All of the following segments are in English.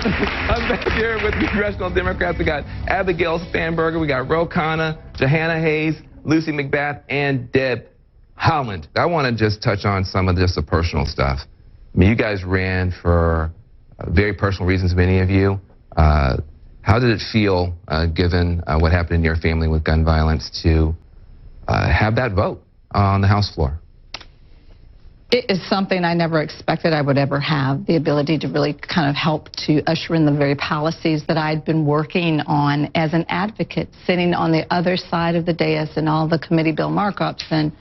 I'm back here with congressional Democrats. We got Abigail Spanberger, we got Khanna, Johanna Hayes, Lucy Mcbath, and Deb Haaland. I want to just touch on some of just the personal stuff. I mean, you guys ran for very personal reasons, many of you. How did it feel, given what happened in your family with gun violence, to have that vote on the House floor? It is something I never expected I would ever have, the ability to really kind of help to usher in the very policies that I'd been working on as an advocate, sitting on the other side of the dais in all the committee bill markups and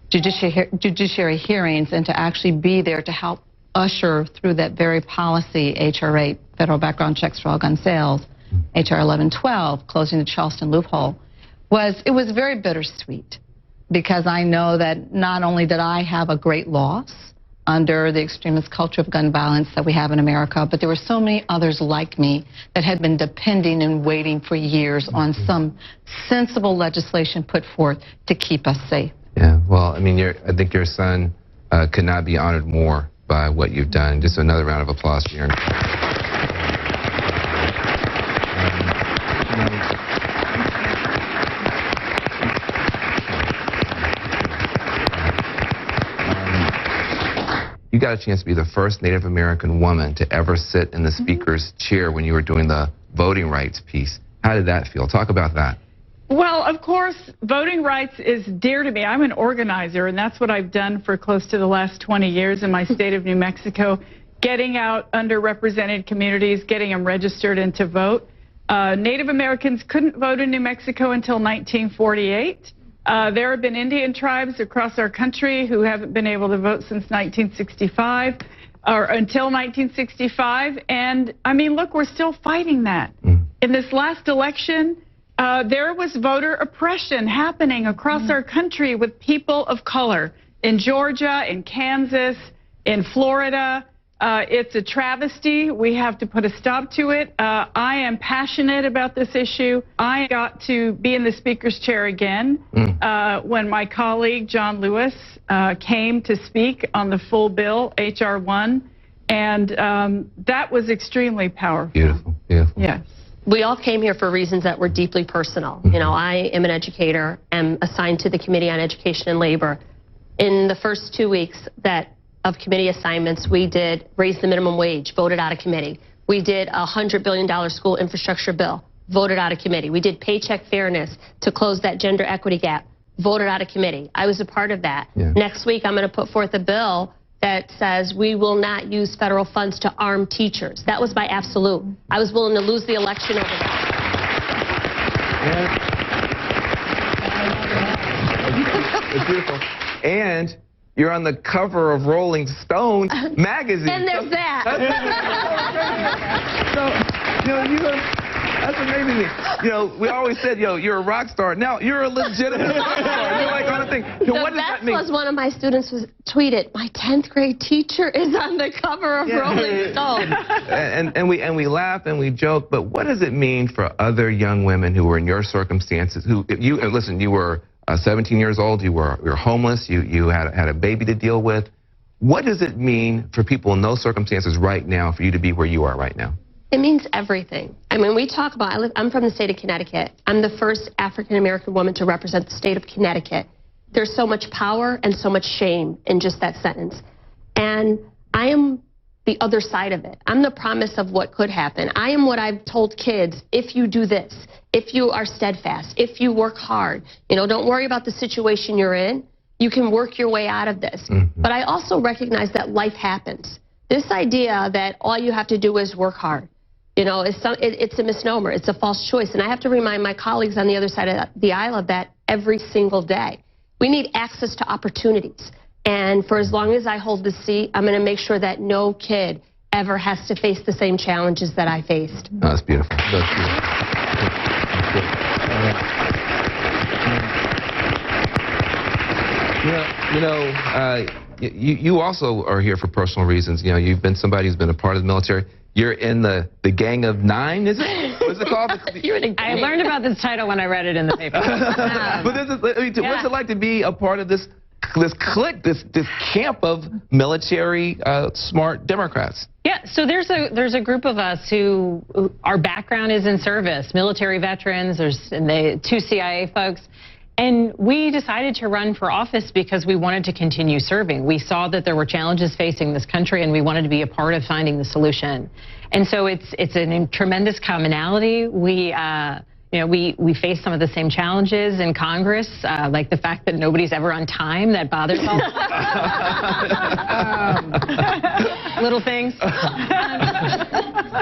judiciary hearings, and to actually be there to help usher through that very policy, H.R. 8, federal background checks for all gun sales, H.R. 1112, closing the Charleston loophole, it was very bittersweet. Because I know that not only did I have a great loss under the extremist culture of gun violence that we have in America, but there were so many others like me that had been depending and waiting for years on some sensible legislation put forth to keep us safe. Yeah, well, I mean, I think your son could not be honored more by what you've done. Just another round of applause for your You got a chance to be the first Native American woman to ever sit in the speaker's chair when you were doing the voting rights piece. How did that feel? Talk about that. Well, of course, voting rights is dear to me. I'm an organizer, and that's what I've done for close to the last 20 years in my state of New Mexico, getting out underrepresented communities, getting them registered and to vote. Native Americans couldn't vote in New Mexico until 1948. There have been Indian tribes across our country who haven't been able to vote since 1965, or until 1965. And, I mean, look, we're still fighting that. In this last election, there was voter oppression happening across our country with people of color in Georgia, in Kansas, in Florida. It's a travesty. We have to put a stop to it. I am passionate about this issue. I got to be in the speaker's chair again when my colleague John Lewis came to speak on the full bill, H.R. 1, and that was extremely powerful. Beautiful, beautiful. Yes. We all came here for reasons that were deeply personal. You know, I am an educator, am assigned to the Committee on Education and Labor. In the first 2 weeks of committee assignments, we did raise the minimum wage, voted out of committee. We did a $100 billion school infrastructure bill, voted out of committee. We did paycheck fairness to close that gender equity gap, voted out of committee. I was a part of that. Yeah. Next week, I'm going to put forth a bill that says we will not use federal funds to arm teachers. That was my absolute. I was willing to lose the election over that. It's beautiful. And you're on the cover of Rolling Stone magazine. And there's that. That's amazing. You know, we always said, you're a rock star. Now you're a legitimate rock star. You're like on a thing. What does that mean? Was one of my students tweeted, my 10th grade teacher is on the cover of Rolling Stone. and we laugh and we joke, but what does it mean for other young women who were in your circumstances? Listen, you were 17 years old, you were homeless, you had a baby to deal with. What does it mean for people in those circumstances right now for you to be where you are right now? It means everything. I mean, we talk about, I'm from the state of Connecticut. I'm the first African-American woman to represent the state of Connecticut. There's so much power and so much shame in just that sentence. And I am the other side of it. I'm the promise of what could happen. I am what I've told kids: if you do this, if you are steadfast, if you work hard, don't worry about the situation you're in. You can work your way out of this. But I also recognize that life happens. This idea that all you have to do is work hard, it's a misnomer. It's a false choice. And I have to remind my colleagues on the other side of the aisle of that every single day. We need access to opportunities. And for as long as I hold this seat, I'm going to make sure that no kid ever has to face the same challenges that I faced. Oh, that's beautiful. That's beautiful. You also are here for personal reasons. You've been somebody who's been a part of the military. You're in the Gang of Nine, is it? What's it called? I learned about this title when I read it in the paper. What's it like to be a part of this clique, this camp of military smart Democrats? Yeah, Yeah, so there's a group of us who our background is in service, military veterans, and 2 CIA folks. And we decided to run for office because we wanted to continue serving. We saw that there were challenges facing this country, and we wanted to be a part of finding the solution. And so it's a tremendous commonality. We face some of the same challenges in Congress, like the fact that nobody's ever on time. That bothers all of us. Little things.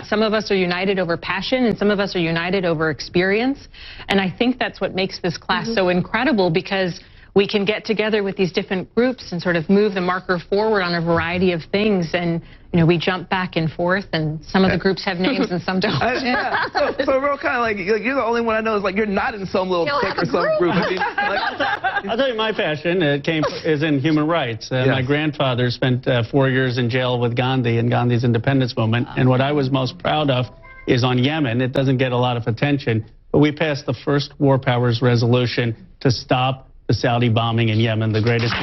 Some of us are united over passion, and some of us are united over experience. And I think that's what makes this class so incredible, because we can get together with these different groups and sort of move the marker forward on a variety of things. And, we jump back and forth, and some of the groups have names and some don't. Yeah. So real kind of like, you're the only one I know is like, you're not in some little clique or some group. I mean, I'll tell you my passion is in human rights. My grandfather spent 4 years in jail with Gandhi in Gandhi's independence movement. And what I was most proud of is on Yemen. It doesn't get a lot of attention, but we passed the first War Powers resolution to stop the Saudi bombing in Yemen, the greatest.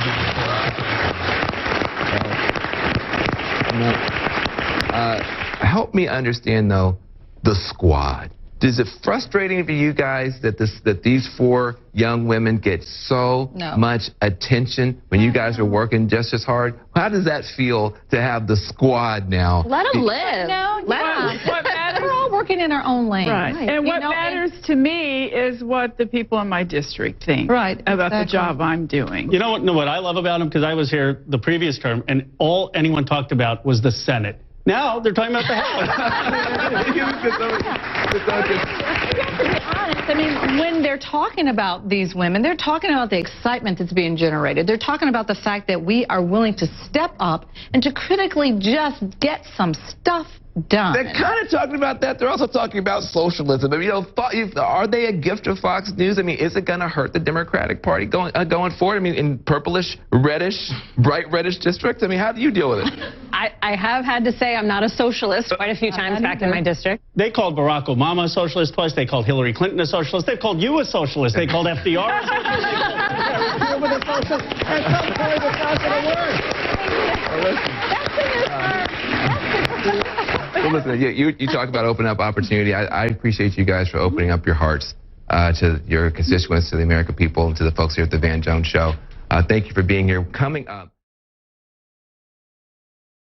Help me understand, though, the squad. Is it frustrating for you guys that these 4 young women get so much attention when you guys are working just as hard? How does that feel to have the squad now? Let them live. No, What matters? we're all working in our own lane. Right. And what matters to me is what the people in my district think about the job I'm doing. You know what I love about them? Because I was here the previous term, and all anyone talked about was the Senate. Now they're talking about the House. I mean, when they're talking about these women, they're talking about the excitement that's being generated. They're talking about the fact that we are willing to step up and to critically just get some stuff done. They're kind of talking about that. They're also talking about socialism. I mean, are they a gift of Fox News? I mean, is it going to hurt the Democratic Party going forward? I mean, in purplish, reddish, bright reddish districts? I mean, how do you deal with it? I have had to say I'm not a socialist quite a few times back in my district. They called Barack Obama a socialist twice. They called Hillary Clinton a socialist. They've called you a socialist. They called FDR a socialist. They called a socialist. At some point, it's not going to work. Well, listen, you talk about opening up opportunity. I appreciate you guys for opening up your hearts to your constituents, to the American people, and to the folks here at the Van Jones Show. Thank you for being here. Coming up.